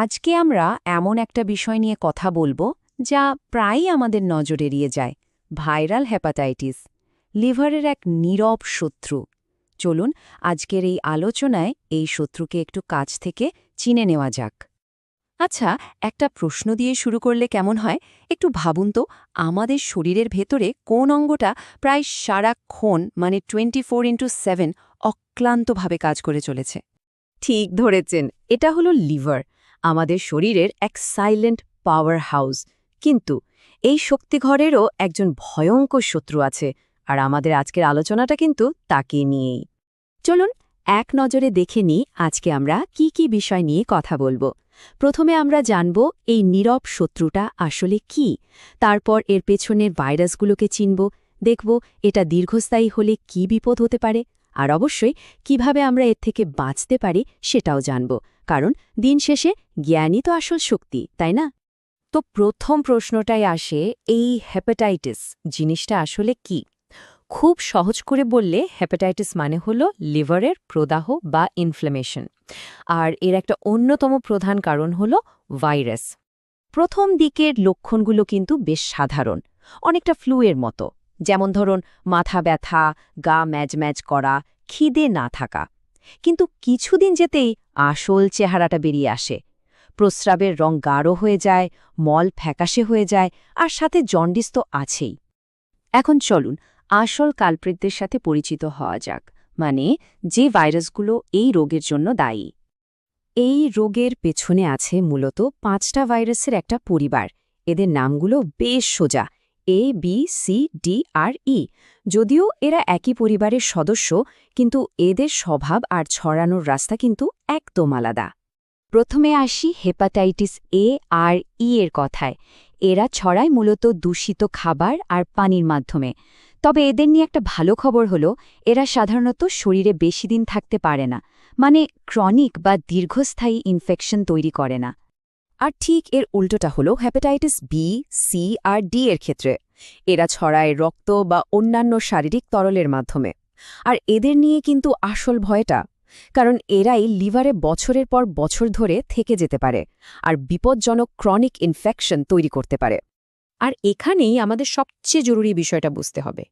আজকে আমরা এমন একটা বিষয় নিয়ে কথা বলবো যা প্রায়ই আমাদের নজর এড়িয়ে যায়, ভাইরাল হেপাটাইটিস, লিভারের এক নীরব শত্রু। চলুন আজকের এই আলোচনায় এই শত্রুকে একটু কাছ থেকে চিনে নেওয়া যাক। আচ্ছা, একটা প্রশ্ন দিয়ে শুরু করলে কেমন হয়? একটু ভাবুন তো, আমাদের শরীরের ভেতরে কোন অঙ্গটা প্রায় সারাক্ষণ, মানে 24x7 অক্লান্তভাবে কাজ করে চলেছে? ঠিক ধরেছেন, এটা হলো লিভার, আমাদের শরীরের এক সাইলেন্ট পাওয়ার হাউস। কিন্তু এই শক্তিঘরেরও একজন ভয়ঙ্কর শত্রু আছে, আর আমাদের আজকের আলোচনাটা কিন্তু তাকে নিয়েই। চলুন এক নজরে দেখে নিই আজকে আমরা কি কি বিষয় নিয়ে কথা বলবো। প্রথমে আমরা জানব এই নীরব শত্রুটা আসলে কি, তারপর এর পেছনের ভাইরাসগুলোকে চিনব, দেখব এটা দীর্ঘস্থায়ী হলে কি বিপদ হতে পারে, আর অবশ্যই কিভাবে আমরা এর থেকে বাঁচতে পারি সেটাও জানব, কারণ দিন শেষে জ্ঞানই তো আসল শক্তি, তাই না? তো প্রথম প্রশ্নটাই আসে, এই হেপাটাইটিস জিনিসটা আসলে কি? খুব সহজ করে বললে হেপাটাইটিস মানে হলো লিভারের প্রদাহ বা ইনফ্ল্যামেশন, আর এর একটা অন্যতম প্রধান কারণ হলো ভাইরাস। প্রথম দিকের লক্ষণগুলো কিন্তু বেশ সাধারণ, অনেকটা ফ্লুয়ের মতো। যেমন ধরুন মাথা ব্যথা, গা ম্যাজ করা, খিদে না থাকা। কিন্তু কিছুদিন যেতেই আসল চেহারাটা বেরিয়ে আসে। প্রস্রাবের রং গাঢ় হয়ে যায়, মল ফ্যাকাশে হয়ে যায়, আর সাথে জন্ডিস তো আছেই। এখন চলুন আসল কালপ্রিটদের সাথে পরিচিত হওয়া যাক, মানে যে ভাইরাসগুলো এই রোগের জন্য দায়ী। এই রোগের পেছনে আছে মূলত 5টা ভাইরাসের একটা পরিবার। এদের নামগুলো বেশ সোজা, এ বি সি ডি আর ই। যদিও এরা একই পরিবারের সদস্য, কিন্তু এদের স্বভাব আর ছড়ানোর রাস্তা কিন্তু একদম আলাদা। প্রথমে আসি হেপাটাইটিস এ আর ই এর কথায়। এরা ছড়ায় মূলত দূষিত খাবার আর পানির মাধ্যমে। তবে এদের নিয়ে একটা ভালো খবর হলো, এরা সাধারণত শরীরে বেশি দিন থাকতে পারে না, মানে ক্রনিক বা দীর্ঘস্থায়ী ইনফেকশন তৈরি করে না। আর ঠিক এর উল্টোটা হলো হেপাটাইটিস বি, সি আর ডি এর ক্ষেত্রে। এরা ছড়ায় রক্ত বা অন্যান্য শারীরিক তরলের মাধ্যমে। আর এদের নিয়ে কিন্তু আসল ভয়টা, কারণ এরাই লিভারে বছরের পর বছর ধরে থেকে যেতে পারে আর বিপজ্জনক ক্রনিক ইনফেকশন তৈরি করতে পারে। আর এখানেই আমাদের সবচেয়ে জরুরি বিষয়টা বুঝতে হবে,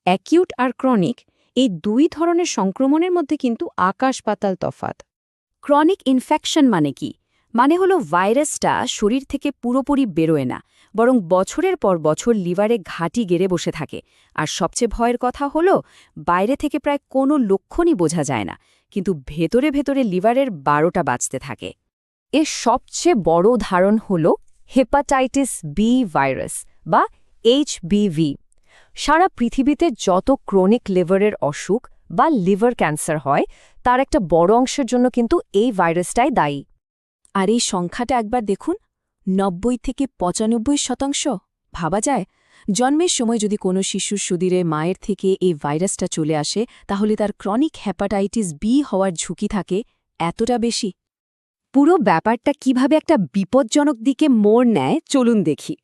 অ্যাকিউট আর ক্রনিক এই দুই ধরনের সংক্রমণের মধ্যে কিন্তু আকাশ পাতাল তফাত। ক্রনিক ইনফেকশন মানে কি? মানে হলো ভাইরাসটা শরীর থেকে পুরোপুরি বেরোয় না, বরং বছরের পর বছর লিভারে ঘাঁটি গেড়ে বসে থাকে। আর সবচেয়ে ভয়ের কথা হলো, বাইরে থেকে প্রায় কোনো লক্ষণই বোঝা যায় না, কিন্তু ভেতরে ভেতরে লিভারের 12টা বাজতে থাকে। এর সবচেয়ে বড় উদাহরণ হল হেপাটাইটিস বি ভাইরাস বা এইচবিভি। সারা পৃথিবীতে যত ক্রনিক লিভারের অসুখ বা লিভার ক্যান্সার হয়, তার একটা বড় অংশের জন্য কিন্তু এই ভাইরাসটাই দায়ী। আর এই সংখ্যাটা একবার দেখুন, 90 থেকে 95%। ভাবা যায়, জন্মের সময় যদি কোনো শিশুর শরীরে মায়ের থেকে এই ভাইরাসটা চলে আসে, তাহলে তার ক্রনিক হেপাটাইটিস বি হওয়ার ঝুঁকি থাকে এতটা বেশি। পুরো ব্যাপারটা কিভাবে একটা বিপজ্জনক দিকে মোড় নেয় চলুন দেখি।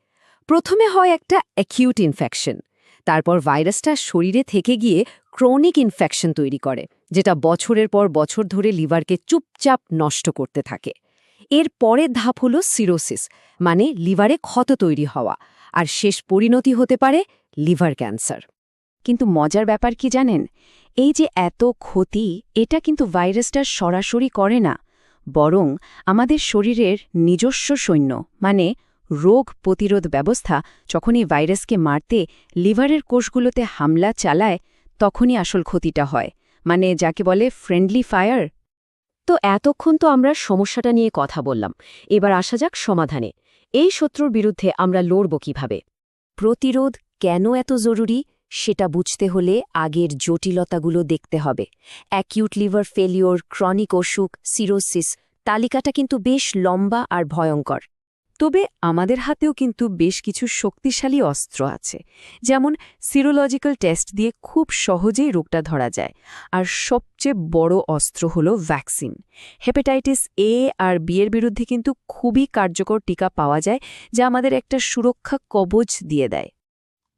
প্রথমে হয় একটা অ্যাকিউট ইনফেকশন, তারপর ভাইরাসটা শরীরে থেকে গিয়ে ক্রনিক ইনফেকশন তৈরি করে, যেটা বছরের পর বছর ধরে লিভারকে চুপচাপ নষ্ট করতে থাকে। এর পরের ধাপ হল সিরোসিস, মানে লিভারে ক্ষত তৈরি হওয়া, আর শেষ পরিণতি হতে পারে লিভার ক্যান্সার। কিন্তু মজার ব্যাপার কি জানেন? এই যে এত ক্ষতি, এটা কিন্তু ভাইরাসটা সরাসরি করে না, বরং আমাদের শরীরের নিজস্ব সৈন্য, মানে রোগ প্রতিরোধ ব্যবস্থা যখন এই ভাইরাসকে মারতে লিভারের কোষগুলোতে হামলা চালায়, তখনই আসল ক্ষতিটা হয়, মানে যাকে বলে ফ্রেন্ডলি ফায়ার। তো এতক্ষণ তো আমরা সমস্যাটা নিয়ে কথা বললাম, এবার আসা যাক সমাধানে। এই শত্রুর বিরুদ্ধে আমরা লড়ব কিভাবে? প্রতিরোধ কেন এত জরুরি সেটা বুঝতে হলে আগের জটিলতাগুলো দেখতে হবে। অ্যাকিউট লিভার ফেলিওর, ক্রনিক অসুখ, সিরোসিস, তালিকাটা কিন্তু বেশ লম্বা আর ভয়ঙ্কর। তবে আমাদের হাতেও কিন্তু বেশ কিছু শক্তিশালী অস্ত্র আছে, যেমন সিরোলজিক্যাল টেস্ট দিয়ে খুব সহজেই রোগটা ধরা যায়। আর সবচেয়ে বড় অস্ত্র হল ভ্যাকসিন। হেপাটাইটিস এ আর বি এর বিরুদ্ধে কিন্তু খুবই কার্যকর টিকা পাওয়া যায়, যা আমাদের একটা সুরক্ষা কবচ দিয়ে দেয়।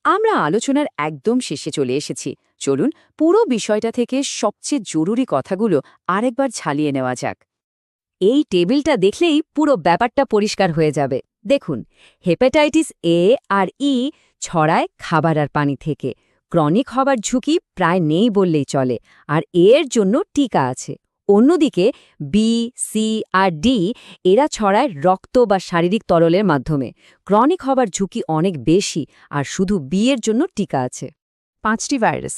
আমরা আলোচনার একদম শেষে চলে এসেছি, চলুন পুরো বিষয়টা থেকে সবচেয়ে জরুরি কথাগুলো আরেকবার ঝালিয়ে নেওয়া যাক। এই টেবিলটা দেখলেই পুরো ব্যাপারটা পরিষ্কার হয়ে যাবে। দেখুন, হেপাটাইটিস এ আর ই ছড়ায় খাবার আর পানি থেকে। ক্রনিক হবার ঝুঁকি প্রায় নেই বললেই চলে, আর এর জন্য টিকা আছে। অন্যদিকে বি, সি আর ডি এরা ছড়ায় রক্ত বা শারীরিক তরলের মাধ্যমে। ক্রনিক হবার ঝুঁকি অনেক বেশি, আর শুধু বি এর জন্য টিকা আছে। 5টি ভাইরাস,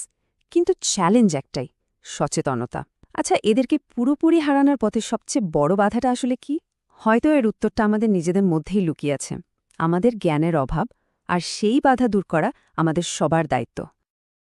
কিন্তু চ্যালেঞ্জ একটাই, সচেতনতা। আচ্ছা, এদেরকে পুরোপুরি হারানোর পথে সবচেয়ে বড় বাধাটা আসলে কি? হয়তো এর উত্তরটা আমাদের নিজেদের মধ্যেই লুকিয়ে আছে, আমাদের জ্ঞানের অভাব, আর সেই বাধা দূর করা আমাদের সবার দায়িত্ব।